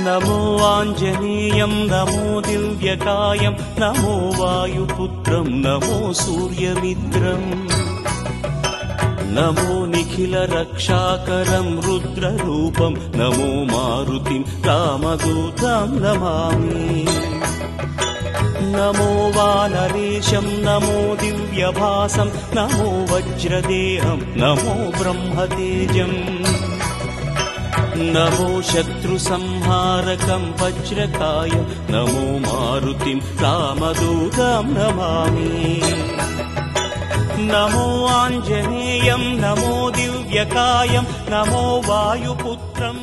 नमो आञ्जनेयं नमो दिव्यकायं नमो वायुपुत्रं नमो सूर्यमित्रम् नमो निखिलरक्षाकरं रुद्ररूपं नमो मारुतिं रामदूतं Namami नमो वानरेशं नमो दिव्यभासं नमो वज्रदेहं नमो ब्रह्मतेजम् नमो शत्रुसंहारकं वज्रकायं नमो मारुतिं रामदूतं Namami नमो आञ्जनेयं नमो दिव्यकायं नमो वायुपुत्रं